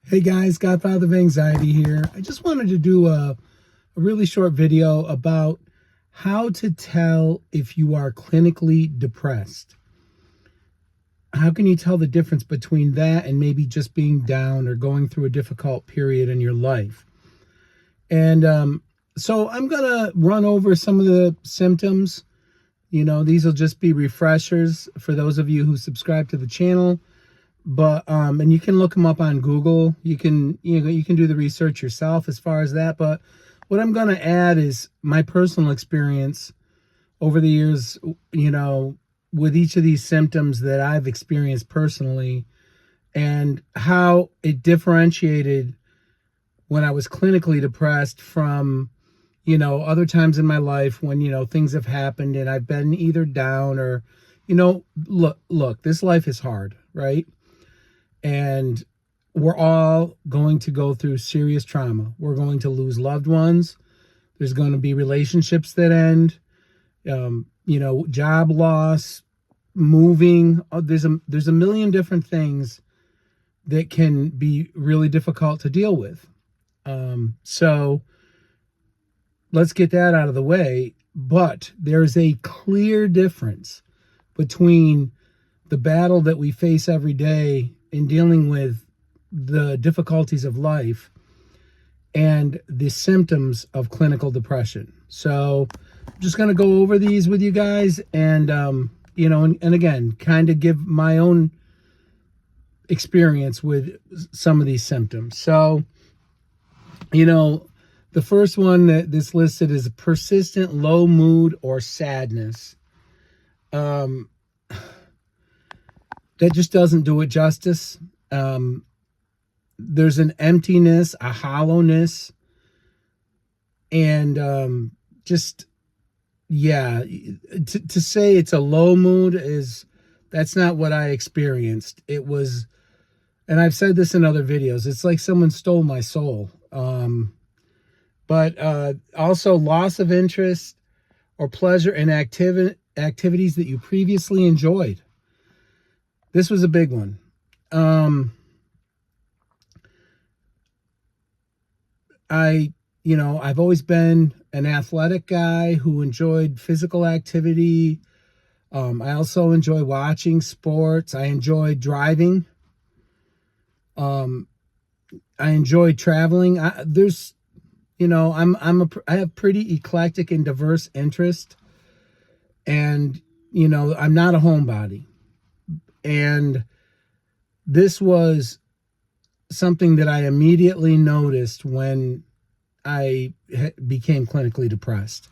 Hey guys, Godfather of Anxiety here. I just wanted to do a really short video about how to tell if you are clinically depressed. How can you tell the difference between that and maybe just being down or going through a difficult period in your life? And so I'm going to run over some of the symptoms. These will just be refreshers for those of you who subscribe to the channel. But and you can look them up on Google. You can do the research yourself as far as that. But what I'm going to add is my personal experience over the years, with each of these symptoms that I've experienced personally, and how it differentiated when I was clinically depressed from, other times in my life when, things have happened and I've been either down or, look, this life is hard, right? And we're all going to go through serious trauma. We're going to lose loved ones. There's going to be relationships that end, job loss, moving. There's a million different things that can be really difficult to deal with. So let's get that out of the way. But there's a clear difference between the battle that we face every day in dealing with the difficulties of life and the symptoms of clinical depression. So I'm just going to go over these with you guys and, and again, kind of give my own experience with some of these symptoms. So, the first one that's listed is persistent low mood or sadness. That just doesn't do it justice. There's an emptiness, a hollowness, and to say it's a low mood that's not what I experienced. It was, and I've said this in other videos, it's like someone stole my soul. But also loss of interest or pleasure in activities that you previously enjoyed. This was a big one. I've always been an athletic guy who enjoyed physical activity. I also enjoy watching sports. I enjoy driving. I enjoy traveling. I have pretty eclectic and diverse interest, and I'm not a homebody. And this was something that I immediately noticed when I became clinically depressed.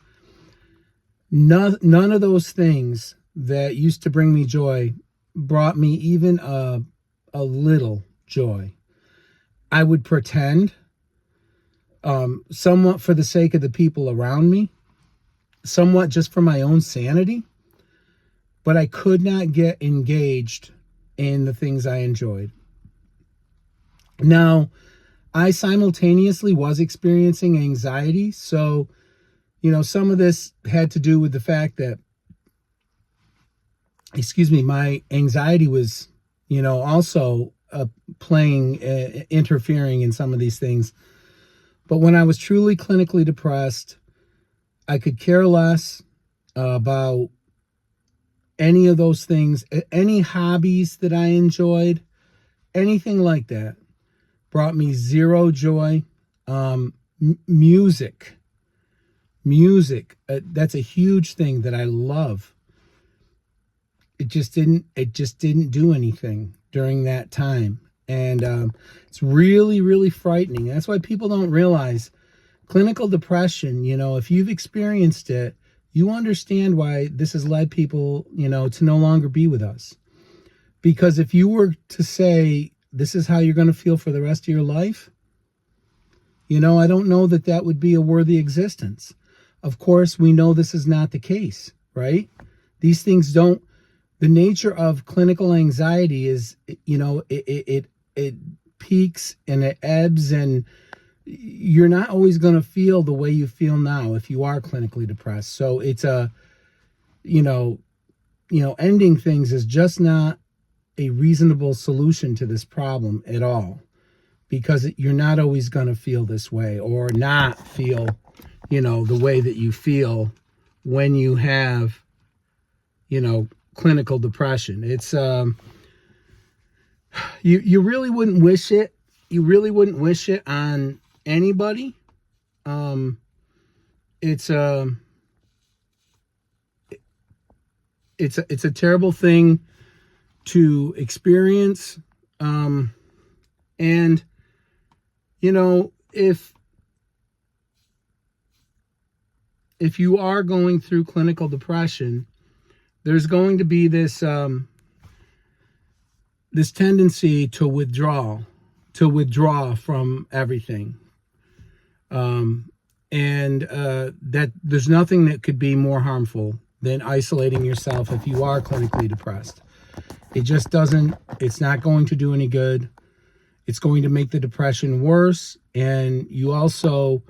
None of those things that used to bring me joy brought me even a little joy. I would pretend, somewhat for the sake of the people around me, somewhat just for my own sanity, but I could not get engaged in the things I enjoyed. Now, I simultaneously was experiencing anxiety. So, some of this had to do with the fact that, my anxiety was, also interfering in some of these things. But when I was truly clinically depressed, I could care less about any of those things. Any hobbies that I enjoyed, anything like that, brought me zero joy. Music, that's a huge thing that I love. It just didn't do anything during that time. And it's really, really frightening. That's why people don't realize clinical depression, if you've experienced it, you understand why this has led people, to no longer be with us. Because if you were to say, this is how you're going to feel for the rest of your life, I don't know that would be a worthy existence. Of course, we know this is not the case, right? These things don't, the nature of clinical anxiety is, it peaks and it ebbs, and you're not always going to feel the way you feel now if you are clinically depressed. So it's ending things is just not a reasonable solution to this problem at all. because you're not always going to feel this way, or not feel, the way that you feel when you have, clinical depression. It's, you really wouldn't wish it. You really wouldn't wish it on anybody. It's a terrible thing to experience. And if you are going through clinical depression, there's going to be this this tendency to withdraw from everything. That there's nothing that could be more harmful than isolating yourself if you are clinically depressed. It just doesn't, it's not going to do any good. It's going to make the depression worse, and you also,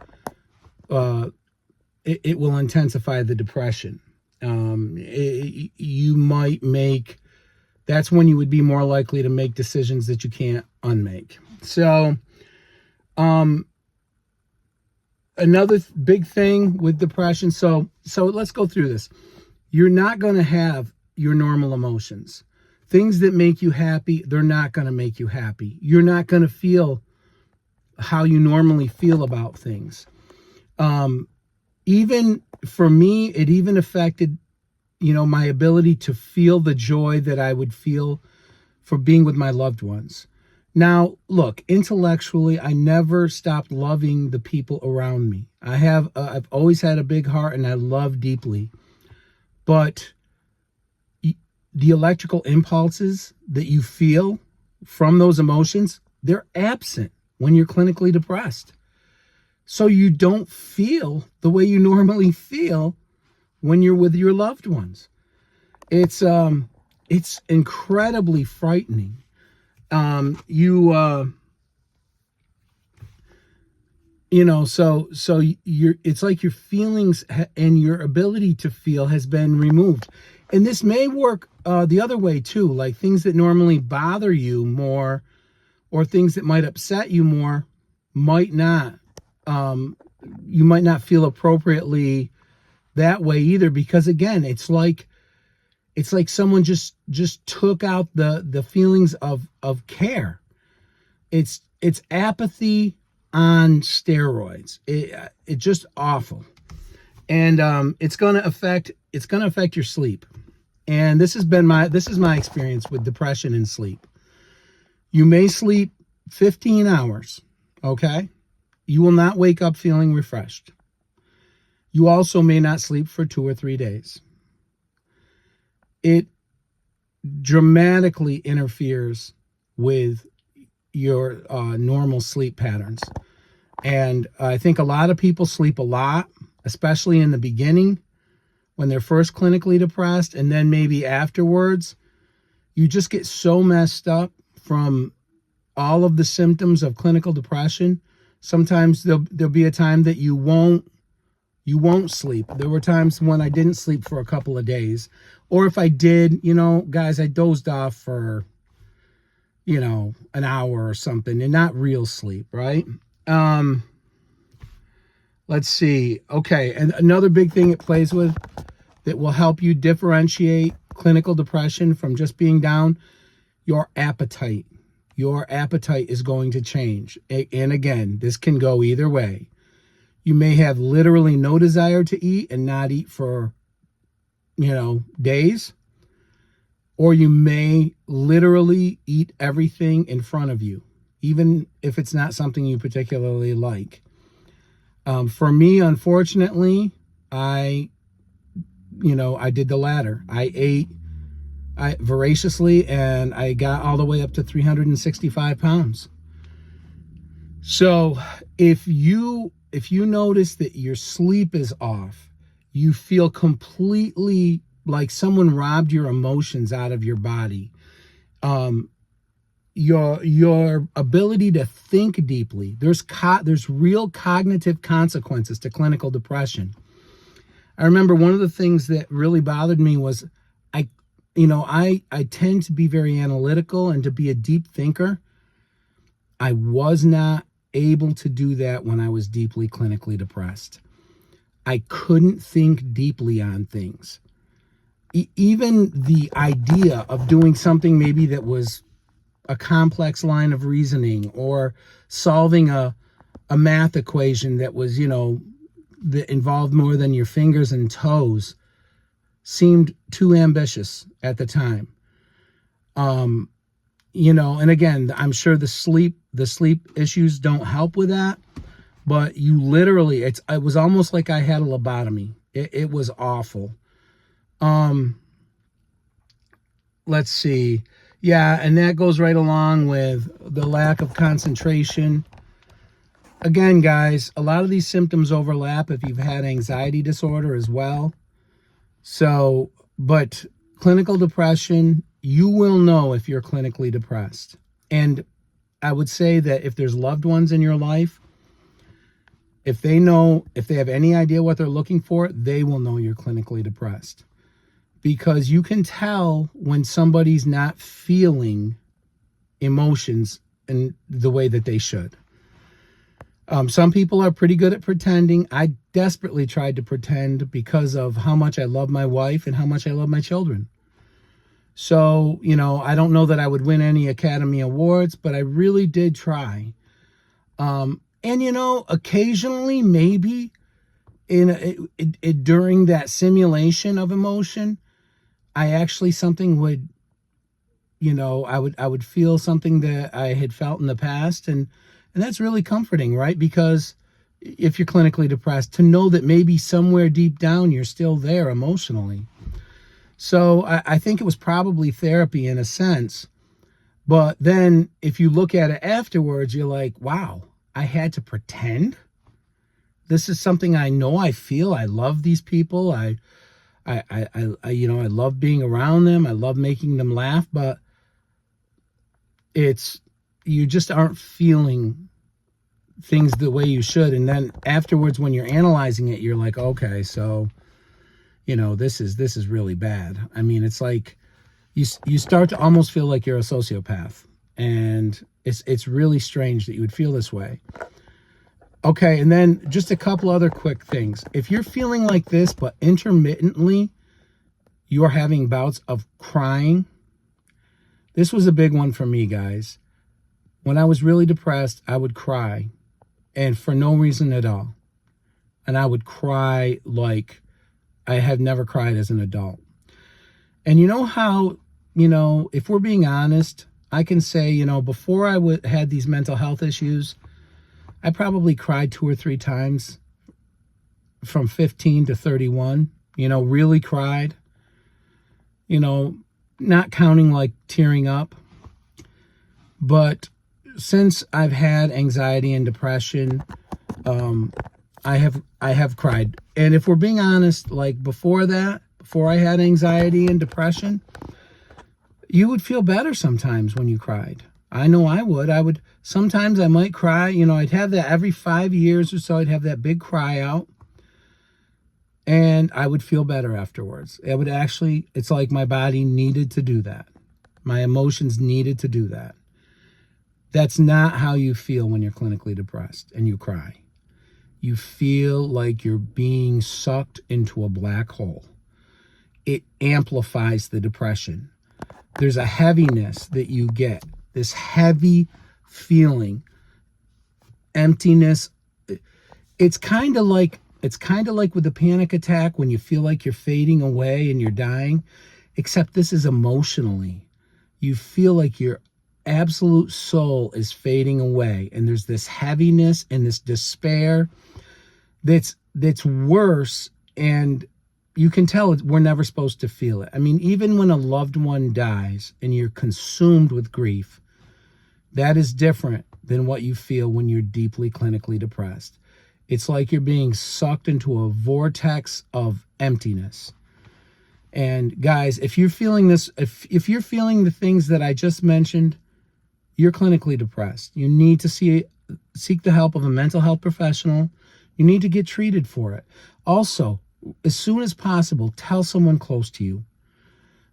it will intensify the depression. You might make, that's when you would be more likely to make decisions that you can't unmake. So, another big thing with depression. So let's go through this. You're not going to have your normal emotions. Things that make you happy, they're not going to make you happy. You're not going to feel how you normally feel about things. Even for me, it even affected, my ability to feel the joy that I would feel for being with my loved ones. Now, look, intellectually, I never stopped loving the people around me. I've always had a big heart, and I love deeply. But the electrical impulses that you feel from those emotions, they're absent when you're clinically depressed. So you don't feel the way you normally feel when you're with your loved ones. It's incredibly frightening. So it's like your feelings and your ability to feel has been removed. And this may work the other way too, like things that normally bother you more, or things that might upset you more, might not, you might not feel appropriately that way either, because again, it's like someone just took out the feelings of care. It's apathy on steroids. It's just awful. And it's going to affect your sleep. And this is my experience with depression and sleep. You may sleep 15 hours, okay? You will not wake up feeling refreshed. You also may not sleep for 2 or 3 days. It dramatically interferes with your normal sleep patterns. And I think a lot of people sleep a lot, especially in the beginning when they're first clinically depressed, and then maybe afterwards. You just get so messed up from all of the symptoms of clinical depression. Sometimes there'll be a time that you won't sleep. There were times when I didn't sleep for a couple of days. Or if I did, guys, I dozed off for, an hour or something, and not real sleep, right? Let's see. Okay, and another big thing it plays with that will help you differentiate clinical depression from just being down, your appetite. Your appetite is going to change. And again, this can go either way. You may have literally no desire to eat and not eat for, days. Or you may literally eat everything in front of you, even if it's not something you particularly like. For me, unfortunately, I did the latter. I ate voraciously, and I got all the way up to 365 pounds. So if you notice that your sleep is off, you feel completely like someone robbed your emotions out of your body, your ability to think deeply, there's real cognitive consequences to clinical depression. I remember one of the things that really bothered me was I tend to be very analytical and to be a deep thinker. I was not able to do that when I was deeply clinically depressed. I couldn't think deeply on things. Even the idea of doing something maybe that was a complex line of reasoning, or solving a math equation that was, that involved more than your fingers and toes, seemed too ambitious at the time. And again, I'm sure the sleep issues don't help with that, but you literally, it was almost like I had a lobotomy. It was awful. Let's see. Yeah, and that goes right along with the lack of concentration. Again, guys, a lot of these symptoms overlap if you've had anxiety disorder as well. So, but clinical depression, you will know if you're clinically depressed. And I would say that if there's loved ones in your life, if they have any idea what they're looking for, they will know you're clinically depressed. Because you can tell when somebody's not feeling emotions in the way that they should. Some people are pretty good at pretending. I desperately tried to pretend because of how much I love my wife and how much I love my children. So, I don't know that I would win any Academy Awards, but I really did try. And, occasionally, maybe during that simulation of emotion, I actually something would, I would feel something that I had felt in the past. And that's really comforting, right? Because if you're clinically depressed, to know that maybe somewhere deep down, you're still there emotionally. So I think it was probably therapy in a sense. But then if you look at it afterwards, you're like, wow, I had to pretend. This is something I know I feel. I love these people. I love being around them. I love making them laugh, but you just aren't feeling things the way you should. And then afterwards, when you're analyzing it, you're like, okay, so, this is really bad. I mean, it's like you start to almost feel like you're a sociopath, and it's really strange that you would feel this way. Okay, and then just a couple other quick things. If you're feeling like this, but intermittently you're having bouts of crying, this was a big one for me, guys. When I was really depressed, I would cry, and for no reason at all. And I would cry like I have never cried as an adult. And you know how, if we're being honest, I can say, before I had these mental health issues, I probably cried 2 or 3 times from 15 to 31, really cried, not counting like tearing up. But since I've had anxiety and depression, I have cried. And if we're being honest, like before I had anxiety and depression, you would feel better sometimes when you cried. I know I would. Sometimes I might cry. I'd have that every 5 years or so. I'd have that big cry out, and I would feel better afterwards. It's like my body needed to do that. My emotions needed to do that. That's not how you feel when you're clinically depressed and you cry. You feel like you're being sucked into a black hole. It amplifies the depression. There's a heaviness that you get. This heavy feeling, emptiness. It's kind of like with a panic attack when you feel like you're fading away and you're dying, except this is emotionally. You feel like your absolute soul is fading away, and there's this heaviness and this despair that's worse, and you can tell we're never supposed to feel it. I mean, even when a loved one dies and you're consumed with grief, that is different than what you feel when you're deeply clinically depressed. It's like you're being sucked into a vortex of emptiness. And guys, if you're feeling this, if you're feeling the things that I just mentioned, you're clinically depressed. You need to seek the help of a mental health professional. You need to get treated for it. Also, as soon as possible, tell someone close to you.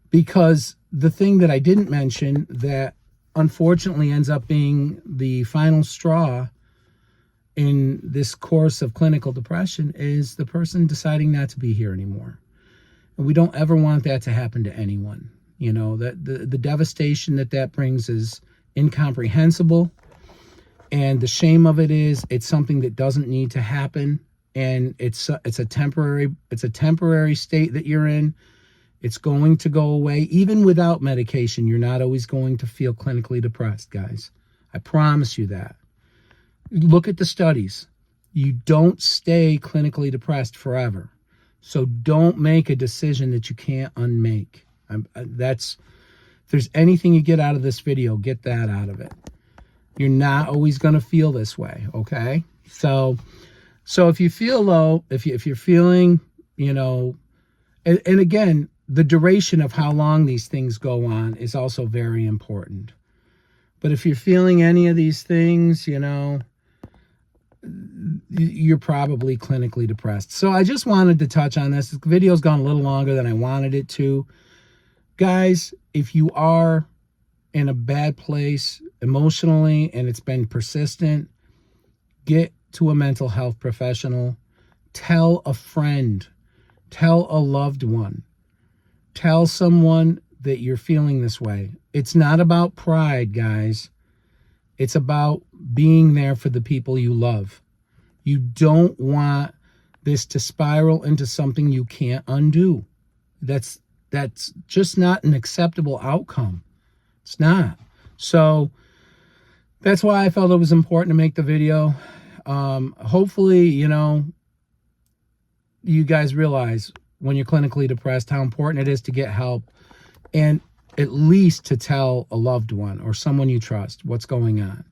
Because the thing that I didn't mention that unfortunately ends up being the final straw in this course of clinical depression is the person deciding not to be here anymore. And we don't ever want that to happen to anyone. You know, that the devastation that brings is incomprehensible. And the shame of it is it's something that doesn't need to happen. And it's a temporary state that you're in. It's going to go away. Even without medication, you're not always going to feel clinically depressed, guys. I promise you that. Look at the studies. You don't stay clinically depressed forever. So don't make a decision that you can't unmake. If there's anything you get out of this video, get that out of it. You're not always going to feel this way, okay? So if you feel low, if you're feeling, you know, and again, the duration of how long these things go on is also very important. But if you're feeling any of these things, you know, you're probably clinically depressed. So I just wanted to touch on this. This video's gone a little longer than I wanted it to. Guys, if you are in a bad place emotionally and it's been persistent, get to a mental health professional. Tell a friend. Tell a loved one. Tell someone that you're feeling this way. It's not about pride, guys. It's about being there for the people you love. You don't want this to spiral into something you can't undo. That's just not an acceptable outcome. It's not. So that's why I felt it was important to make the video. Hopefully, you know, you guys realize when you're clinically depressed how important it is to get help, and at least to tell a loved one or someone you trust what's going on.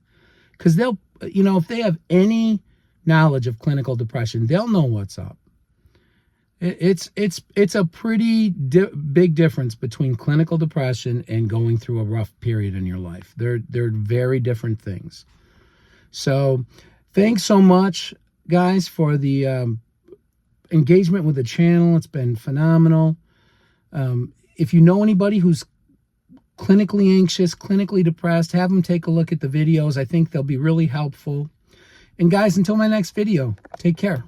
Because they'll, you know, if they have any knowledge of clinical depression, they'll know what's up. It's a pretty big difference between clinical depression and going through a rough period in your life. They're very different things. So thanks so much, guys, for the engagement with the channel. It's been phenomenal. If you know anybody who's clinically anxious, clinically depressed, have them take a look at the videos. I think they'll be really helpful. And guys, until my next video, take care.